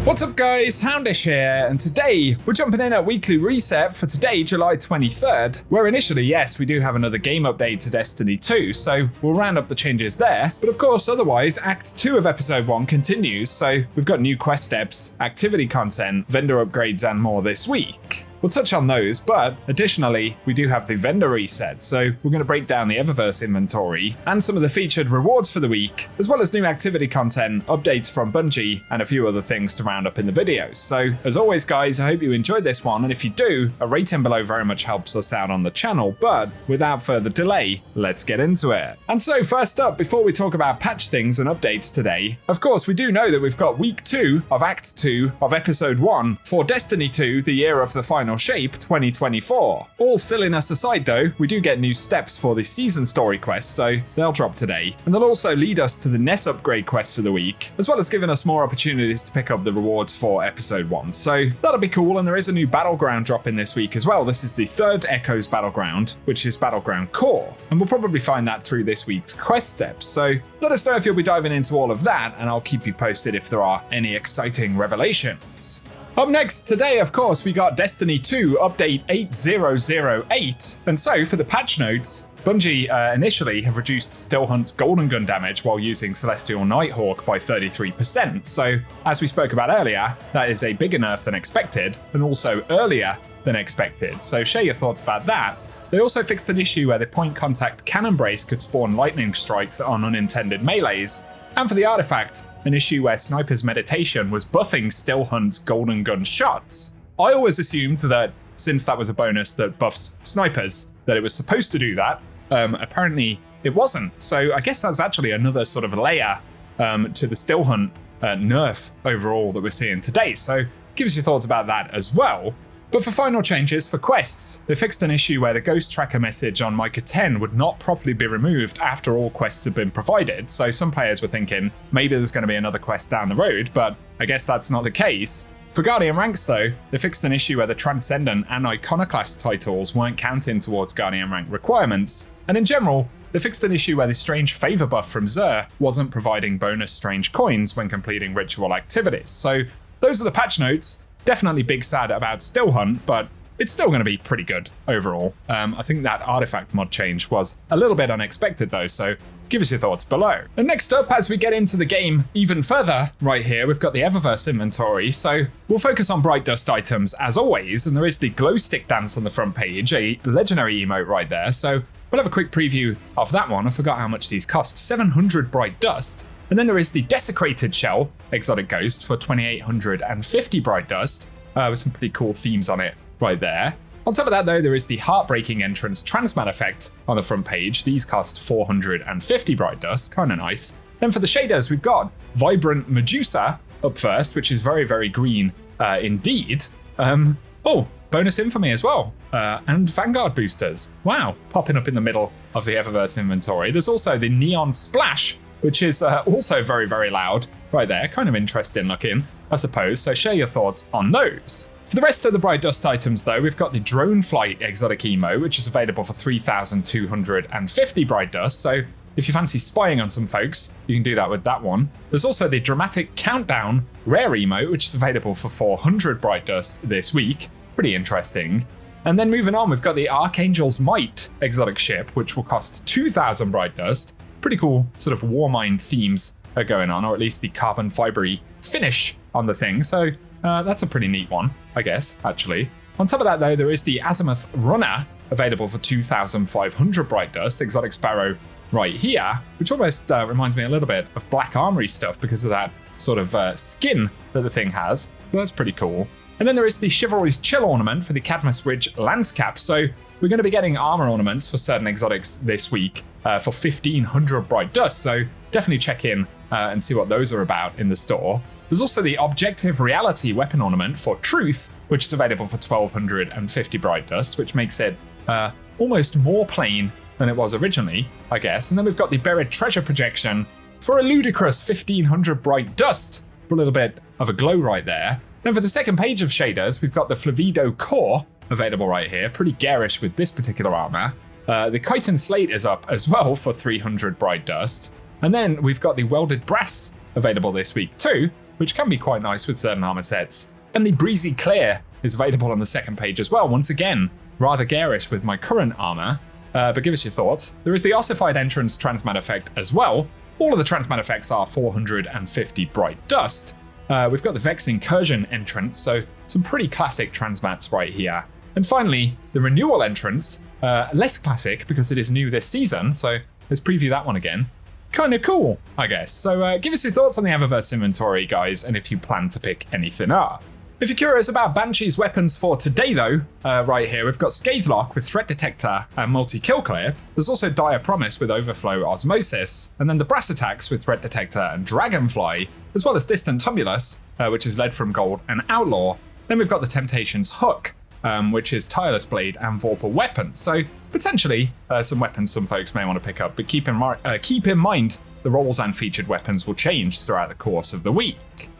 What's up guys, Houndish here, and today we're jumping in at Weekly Reset for today, July 23rd, where initially, yes, we do have another game update to Destiny 2, so we'll round up the changes there. But of course, otherwise, Act 2 of Episode 1 continues, so we've got new quest steps, activity content, vendor upgrades, and more this week. We'll touch on those, but additionally, we do have the vendor reset, so we're going to break down the Eververse inventory and some of the featured rewards for the week, as well as new activity content, updates from Bungie, and a few other things to round up in the videos. So, as always guys, I hope you enjoyed this one, and if you do, a rating below very much helps us out on the channel, but without further delay, let's get into it. And so, first up, before we talk about patch things and updates today, of course, we do know that we've got Week 2 of Act 2 of Episode 1 for Destiny 2, the year of the final shape 2024. All silliness aside though, we do get new steps for the season story quests, so they'll drop today. And they'll also lead us to the Ness upgrade quest for the week, as well as giving us more opportunities to pick up the rewards for episode 1. So that'll be cool, and there is a new battleground dropping this week as well. This is the third Echoes battleground, which is Battleground Core, and we'll probably find that through this week's quest steps. So let us know if you'll be diving into all of that, and I'll keep you posted if there are any exciting revelations. Up next today, of course, we got Destiny 2 Update 8008, and so for the patch notes, Bungie initially have reduced Stillhunt's Golden Gun damage while using Celestial Nighthawk by 33%, so as we spoke about earlier, that is a bigger nerf than expected, and also earlier than expected, so share your thoughts about that. They also fixed an issue where the point contact cannon brace could spawn lightning strikes on unintended melees, and for the artifact, an issue where Sniper's Meditation was buffing Stillhunt's Golden Gun shots. I always assumed that since that was a bonus that buffs snipers, that it was supposed to do that. Apparently it wasn't, so I guess that's actually another sort of layer to the Stillhunt nerf overall that we're seeing today, so give us your thoughts about that as well. But for final changes for quests, they fixed an issue where the ghost tracker message on Micah 10 would not properly be removed after all quests had been provided, so some players were thinking maybe there's going to be another quest down the road, but I guess that's not the case. For Guardian ranks though, they fixed an issue where the Transcendent and Iconoclast titles weren't counting towards Guardian rank requirements, and in general, they fixed an issue where the Strange Favor buff from Xur wasn't providing bonus Strange coins when completing ritual activities. So those are the patch notes. Definitely big sad about Stillhunt, but it's still going to be pretty good overall. I think that artifact mod change was a little bit unexpected though, so give us your thoughts below. And next up, as we get into the game even further, right here, we've got the Eververse inventory, so we'll focus on Bright Dust items as always, and there is the glow stick dance on the front page, a legendary emote right there, so we'll have a quick preview of that one. I forgot how much these cost, 700 Bright Dust. And then there is the Desecrated Shell Exotic Ghost for 2850 Bright Dust, with some pretty cool themes on it right there. On top of that though, there is the Heartbreaking Entrance Transmat effect on the front page. These cost 450 Bright Dust, kind of nice. Then for the shaders, we've got Vibrant Medusa up first, which is very, very green indeed. Bonus Infamy as well, and Vanguard boosters. Wow, popping up in the middle of the Eververse inventory. There's also the Neon Splash, which is also very, very loud right there. Kind of interesting looking, I suppose. So share your thoughts on those. For the rest of the Bright Dust items though, we've got the Drone Flight Exotic Emo, which is available for 3250 Bright Dust. So if you fancy spying on some folks, you can do that with that one. There's also the Dramatic Countdown Rare Emo, which is available for 400 Bright Dust this week. Pretty interesting. And then moving on, we've got the Archangel's Might Exotic Ship, which will cost 2000 Bright Dust. Pretty cool sort of Warmind themes are going on, or at least the carbon fibery finish on the thing. So that's a pretty neat one, I guess, actually. On top of that though, there is the Azimuth Runner available for 2500 Bright Dust, Exotic Sparrow right here, which almost reminds me a little bit of Black Armory stuff because of that sort of skin that the thing has. So that's pretty cool. And then there is the Chivalry's Chill ornament for the Cadmus Ridge Landscape. So we're going to be getting armor ornaments for certain exotics this week for 1500 Bright Dust. So definitely check in and see what those are about in the store. There's also the Objective Reality weapon ornament for Truth, which is available for 1250 Bright Dust, which makes it almost more plain than it was originally, I guess. And then we've got the Buried Treasure projection for a ludicrous 1500 Bright Dust, for a little bit of a glow right there. Then for the second page of shaders, we've got the Flavido Core available right here, pretty garish with this particular armor. The Chitin Slate is up as well for 300 Bright Dust. And then we've got the Welded Brass available this week too, which can be quite nice with certain armor sets. And the Breezy Clear is available on the second page as well. Once again, rather garish with my current armor, but give us your thoughts. There is the Ossified Entrance Transmat effect as well. All of the Transmat effects are 450 Bright Dust. We've got the Vex Incursion entrance, so some pretty classic Transmats right here. And finally, the Renewal entrance, less classic because it is new this season, so let's preview that one again. Kinda cool, I guess. So give us your thoughts on the Eververse inventory, guys, and if you plan to pick anything up. If you're curious about Banshee's weapons for today, though, right here, we've got Scavelock with Threat Detector and Multi-Kill Clip. There's also Dire Promise with Overflow Osmosis, and then the Brass Attacks with Threat Detector and Dragonfly, as well as Distant Tumulus, which is Lead from Gold and Outlaw. Then we've got the Temptations Hook, which is Tireless Blade and Vorpal Weapons. So potentially some weapons some folks may want to pick up, but keep in mind the roles and featured weapons will change throughout the course of the week.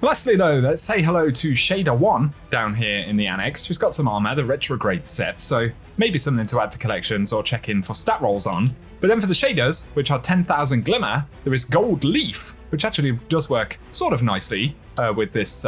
Lastly though, let's say hello to Shader 1 down here in the annex. She's got some armor, the Retrograde set, so maybe something to add to collections or check in for stat rolls on. But then for the shaders, which are 10,000 Glimmer, there is Gold Leaf, which actually does work sort of nicely with this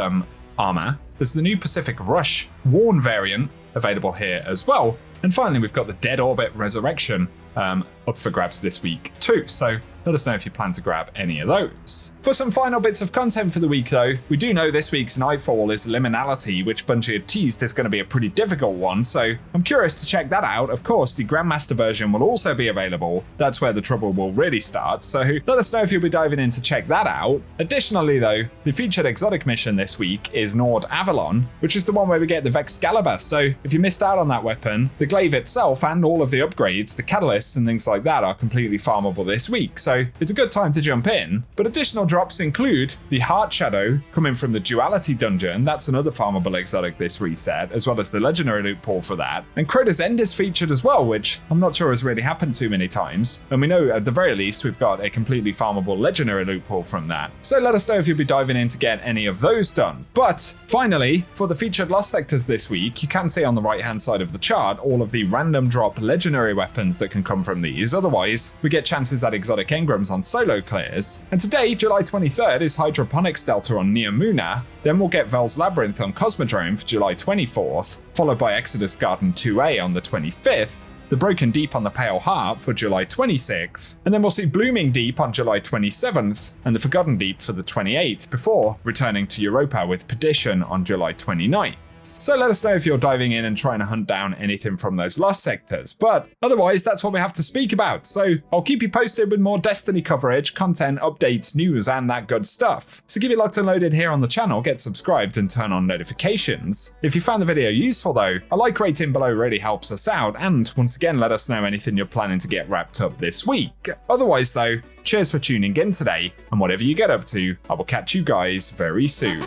armor. There's the new Pacific Rush Worn variant available here as well. And finally, we've got the Dead Orbit Resurrection up for grabs this week too. So let us know if you plan to grab any of those. For some final bits of content for the week though, we do know this week's Nightfall is Liminality, which Bungie had teased is going to be a pretty difficult one, so I'm curious to check that out. Of course, the Grandmaster version will also be available. That's where the trouble will really start, so let us know if you'll be diving in to check that out. Additionally though, the featured exotic mission this week is Nord Avalon, which is the one where we get the Vexcalibur, so if you missed out on that weapon, the glaive itself and all of the upgrades, the catalysts and things like that are completely farmable this week, so it's a good time to jump in. But additional drops include the Heart Shadow coming from the Duality Dungeon, that's another farmable exotic this reset, as well as the Legendary Loot Pool for that. And Crater's End is featured as well, which I'm not sure has really happened too many times. And we know at the very least we've got a completely farmable Legendary Loot Pool from that. So let us know if you'll be diving in to get any of those done. But finally, for the featured Lost Sectors this week, you can see on the right hand side of the chart all of the random drop legendary weapons that can come from these. Otherwise, we get chances at exotic engrams on solo clears. And today, July 23rd, is Hydroponics Delta on Neomuna. Then we'll get Vel's Labyrinth on Cosmodrome for July 24th, followed by Exodus Garden 2A on the 25th, the Broken Deep on the Pale Heart for July 26th, and then we'll see Blooming Deep on July 27th, and the Forgotten Deep for the 28th, before returning to Europa with Perdition on July 29th. So let us know if you're diving in and trying to hunt down anything from those Lost Sectors. But otherwise, that's what we have to speak about. So I'll keep you posted with more Destiny coverage, content, updates, news, and that good stuff. So keep it locked and loaded here on the channel, get subscribed, and turn on notifications. If you found the video useful though, a like rating below really helps us out. And once again, let us know anything you're planning to get wrapped up this week. Otherwise though, cheers for tuning in today. And whatever you get up to, I will catch you guys very soon.